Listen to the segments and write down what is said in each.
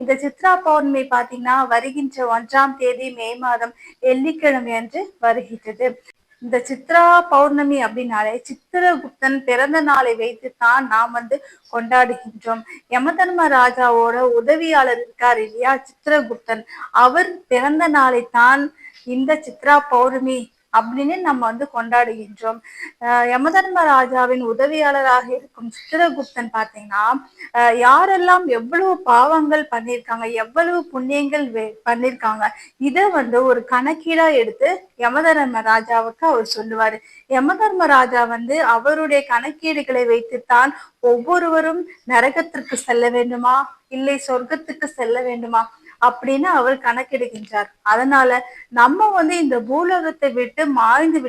இந்த சித்ரா பௌர்ணமி பாத்தீங்கன்னா வருகின்ற 1ஆம் தேதி மே மாதம் வெள்ளிக்கிழமை அன்று வருகின்றது. இந்த சித்ரா பௌர்ணமி அப்படின்னாலே சித்திரகுப்தன் பிறந்த நாளை வைத்துத்தான் நாம் கொண்டாடுகின்றோம். யமதர்மராஜாவோட உதவியாளர் இருக்கார் இல்லையா, சித்திரகுப்தன், அவர் பிறந்த நாளை தான் இந்த சித்ரா பௌர்ணமி அப்படின்னு நம்ம கொண்டாடுகின்றோம். யமதர்மராஜாவின் உதவியாளராக இருக்கும் சித்திரகுப்தன் பாத்தீங்கன்னா யாரெல்லாம் எவ்வளவு பாவங்கள் பண்ணியிருக்காங்க, எவ்வளவு புண்ணியங்கள் பண்ணியிருக்காங்க, இதை ஒரு கணக்கீடா எடுத்து யமதர்ம ராஜாவுக்கு அவர் சொல்லுவாரு. யமதர்ம ராஜா அவருடைய கணக்கீடுகளை வைத்துத்தான் ஒவ்வொருவரும் நரகத்திற்கு செல்ல வேண்டுமா இல்லை சொர்க்கத்துக்கு செல்ல வேண்டுமா அப்படின்னு அவர் கணக்கெடுக்கின்றார். அதனால நம்ம இந்த பூலோகத்தை விட்டு மறைந்து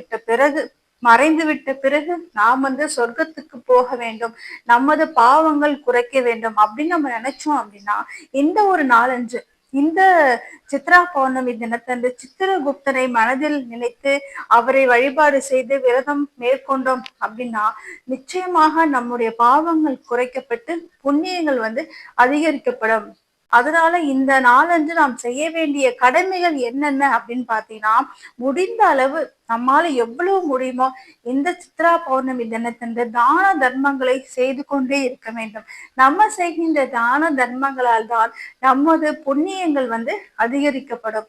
விட்ட பிறகு நாம் சொர்க்கத்துக்கு போக வேண்டும், நமது பாவங்கள் குறைக்க வேண்டும் அப்படின்னு நம்ம நினைச்சோம் அப்படின்னா இந்த ஒரு நாளன்று, இந்த சித்ரா பௌர்ணமி தினத்தன்று சித்திரகுப்தனை மனதில் நினைத்து அவரை வழிபாடு செய்து விரதம் மேற்கொண்டோம் அப்படின்னா நிச்சயமாக நம்முடைய பாவங்கள் குறைக்கப்பட்டு புண்ணியங்கள் அதிகரிக்கப்படும். அதனால இந்த நாளன்று நாம் செய்ய வேண்டிய கடமைகள் என்னென்ன அப்படின்னு பாத்தீங்கன்னா, முடிந்த அளவு நம்மால எவ்வளவு முடியுமோ இந்த சித்ரா பௌர்ணமி தினத்தன்று தான தர்மங்களை செய்து கொண்டே இருக்க வேண்டும். நம்ம செய்கின்ற தான தர்மங்களால் தான் நமது புண்ணியங்கள் அதிகரிக்கப்படும்.